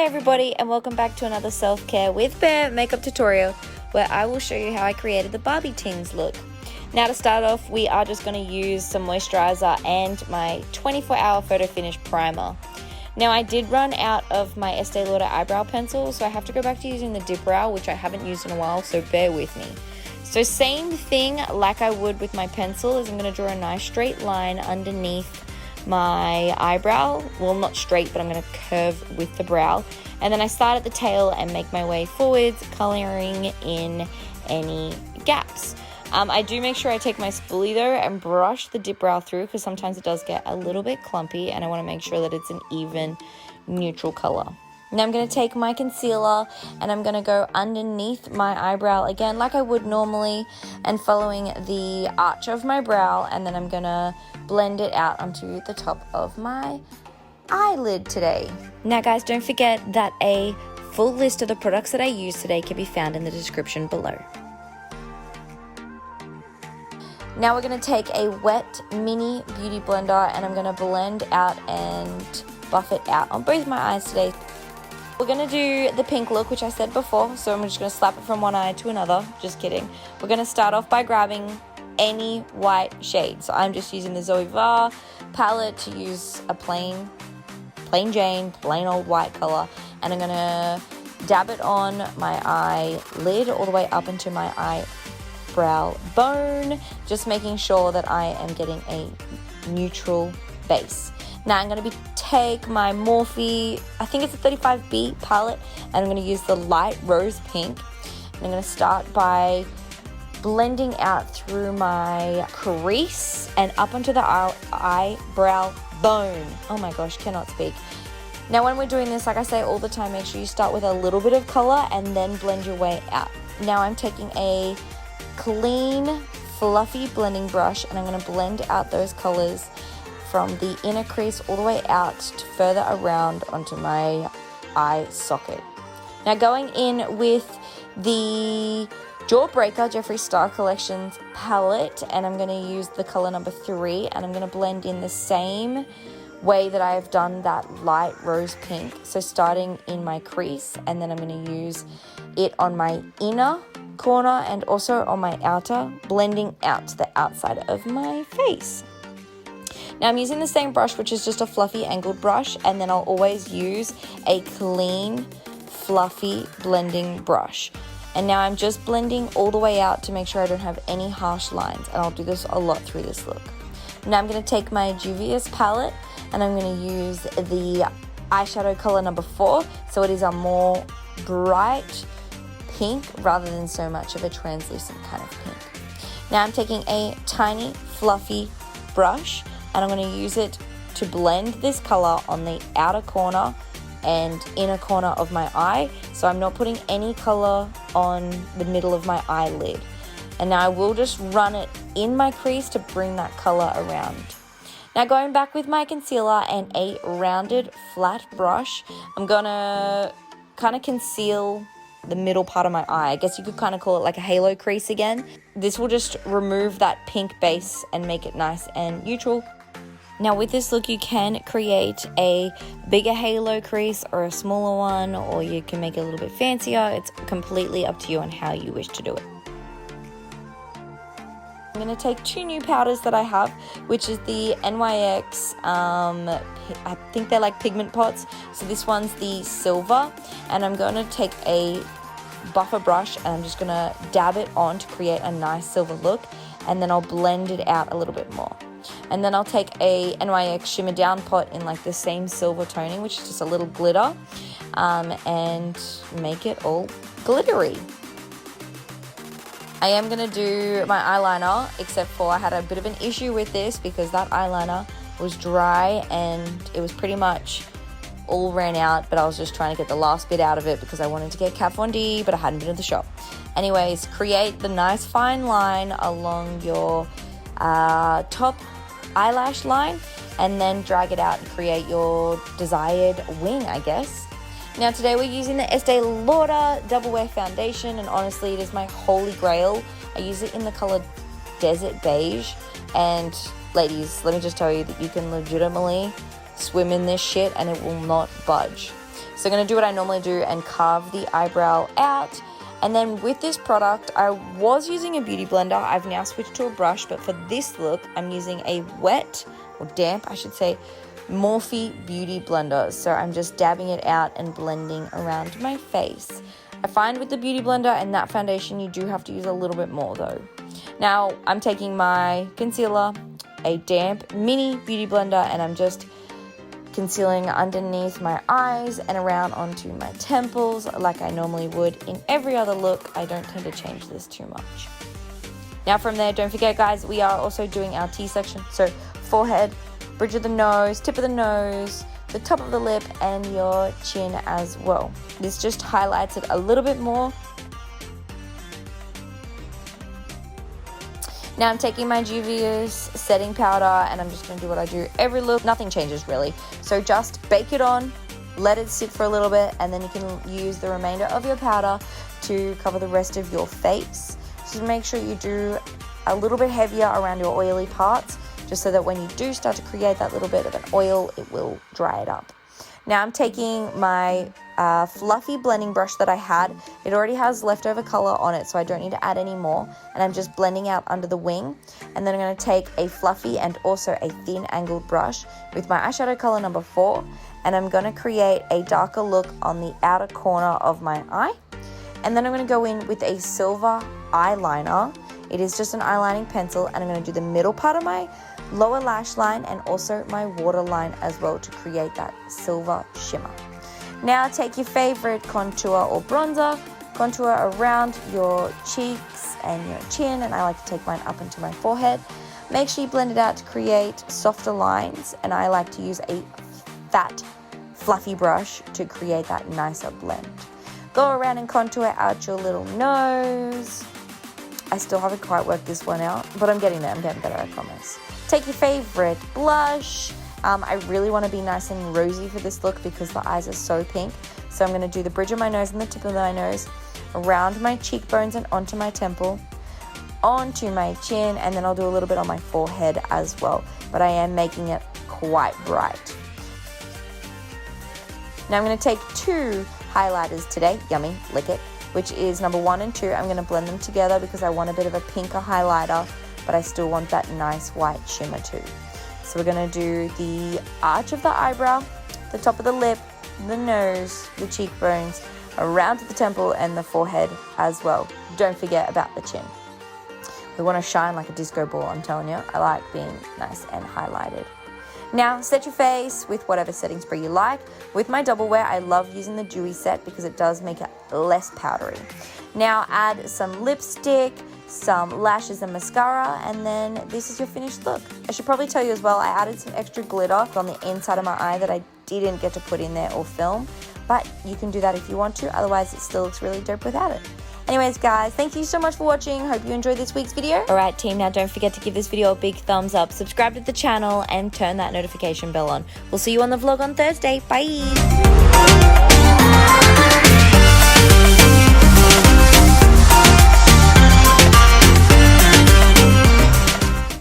Hey everybody, and welcome back to another self-care with Bear makeup tutorial where I will show you how I created the Barbie Tings look. Now to start off, we are just going to use some moisturizer and my 24-hour photo finish primer. Now I did run out of my Estee Lauder eyebrow pencil, so I have to go back to using the dip brow, which I haven't used in a while, so bear with me. So same thing like I would with my pencil is I'm going to draw a nice straight line underneath my eyebrow. Well, not straight, but I'm going to curve with the brow. And then I start at the tail and make my way forwards, coloring in any gaps. I do make sure I take my spoolie though and brush the dip brow through because sometimes it does get a little bit clumpy and I want to make sure that it's an even neutral color. Now I'm going to take my concealer and I'm going to go underneath my eyebrow again like I would normally and following the arch of my brow, and then I'm going to blend it out onto the top of my eyelid today. Now guys, don't forget that a full list of the products that I use today can be found in the description below. Now we're going to take a wet mini beauty blender and I'm going to blend out and buff it out on both my eyes today. We're going to do the pink look, which I said before, so I'm just going to slap it from one eye to another. Just kidding. We're going to start off by grabbing any white shade. So I'm just using the Zoe Var palette to use a plain Jane, plain old white color. And I'm going to dab it on my eyelid all the way up into my eyebrow bone, just making sure that I am getting a neutral base. Now I'm going to take my Morphe, I think it's a 35B palette, and I'm going to use the light rose pink. And I'm going to start by blending out through my crease and up onto the eyebrow bone. Oh my gosh, cannot speak. Now when we're doing this, like I say all the time, make sure you start with a little bit of color and then blend your way out. Now I'm taking a clean, fluffy blending brush and I'm going to blend out those colors from the inner crease all the way out to further around onto my eye socket. Now going in with the Jawbreaker Jeffree Star Collections palette, and I'm going to use the color number 3, and I'm going to blend in the same way that I have done that light rose pink. So starting in my crease, and then I'm going to use it on my inner corner and also on my outer, blending out to the outside of my face. Now I'm using the same brush, which is just a fluffy angled brush, and then I'll always use a clean, fluffy blending brush. And now I'm just blending all the way out to make sure I don't have any harsh lines, and I'll do this a lot through this look. Now I'm going to take my Juvia's palette, and I'm going to use the eyeshadow color number 4, so it is a more bright pink rather than so much of a translucent kind of pink. Now I'm taking a tiny, fluffy brush, and I'm going to use it to blend this color on the outer corner and inner corner of my eye. So I'm not putting any color on the middle of my eyelid. And now I will just run it in my crease to bring that color around. Now going back with my concealer and a rounded flat brush, I'm going to kind of conceal the middle part of my eye. I guess you could kind of call it like a halo crease again. This will just remove that pink base and make it nice and neutral. Now with this look you can create a bigger halo crease or a smaller one, or you can make it a little bit fancier. It's completely up to you on how you wish to do it. I'm going to take 2 new powders that I have, which is the NYX, I think they're like pigment pots. So this one's the silver, and I'm going to take a buffer brush and I'm just going to dab it on to create a nice silver look, and then I'll blend it out a little bit more. And then I'll take a NYX Shimmer Down pot in like the same silver toning, which is just a little glitter, and make it all glittery. I am going to do my eyeliner, except for I had a bit of an issue with this because that eyeliner was dry and it was pretty much all ran out, but I was just trying to get the last bit out of it because I wanted to get Kat Von D, but I hadn't been to the shop. Anyways, create the nice fine line along your top eyelash line and then drag it out and create your desired wing, I guess. Now today we're using the Estee Lauder Double Wear Foundation, and honestly it is my holy grail. I use it in the color Desert Beige, and ladies, let me just tell you that you can legitimately swim in this shit and it will not budge. So I'm going to do what I normally do and carve the eyebrow out. And then with this product, I was using a beauty blender. I've now switched to a brush, but for this look, I'm using a wet, or damp, I should say, Morphe beauty blender. So I'm just dabbing it out and blending around my face. I find with the beauty blender and that foundation, you do have to use a little bit more though. Now I'm taking my concealer, a damp mini beauty blender, and I'm just concealing underneath my eyes and around onto my temples like I normally would in every other look. I don't tend to change this too much. Now from there, don't forget guys, we are also doing our T section. So forehead, bridge of the nose, tip of the nose, the top of the lip, and your chin as well. This just highlights it a little bit more. Now I'm taking my Juvia's setting powder and I'm just going to do what I do every look. Nothing changes really. So just bake it on, let it sit for a little bit, and then you can use the remainder of your powder to cover the rest of your face. So make sure you do a little bit heavier around your oily parts, just so that when you do start to create that little bit of an oil, it will dry it up. Now I'm taking my fluffy blending brush that I had. It already has leftover color on it, so I don't need to add any more. And I'm just blending out under the wing. And then I'm going to take a fluffy and also a thin angled brush with my eyeshadow color number 4. And I'm going to create a darker look on the outer corner of my eye. And then I'm going to go in with a silver eyeliner. It is just an eyelining pencil, and I'm going to do the middle part of my lower lash line and also my waterline as well to create that silver shimmer. Now take your favorite contour or bronzer, contour around your cheeks and your chin, and I like to take mine up into my forehead. Make sure you blend it out to create softer lines, and I like to use a fat, fluffy brush to create that nicer blend. Go around and contour out your little nose. I still haven't quite worked this one out, but I'm getting there. I'm getting better, I promise. Take your favorite blush. I really want to be nice and rosy for this look because the eyes are so pink. So I'm going to do the bridge of my nose and the tip of my nose, around my cheekbones and onto my temple, onto my chin, and then I'll do a little bit on my forehead as well. But I am making it quite bright. Now I'm going to take 2 highlighters today. Yummy, lick it. Which is number 1 and 2. I'm going to blend them together because I want a bit of a pinker highlighter, but I still want that nice white shimmer too. So we're going to do the arch of the eyebrow, the top of the lip, the nose, the cheekbones, around to the temple and the forehead as well. Don't forget about the chin. We want to shine like a disco ball, I'm telling you. I like being nice and highlighted. Now, set your face with whatever setting spray you like. With my double wear, I love using the Dewy set because it does make it less powdery. Now, add some lipstick, some lashes and mascara, and then this is your finished look. I should probably tell you as well, I added some extra glitter on the inside of my eye that I didn't get to put in there or film, but you can do that if you want to. Otherwise, it still looks really dope without it. Anyways, guys, thank you so much for watching. Hope you enjoyed this week's video. Alright, team, now don't forget to give this video a big thumbs up, subscribe to the channel, and turn that notification bell on. We'll see you on the vlog on Thursday. Bye!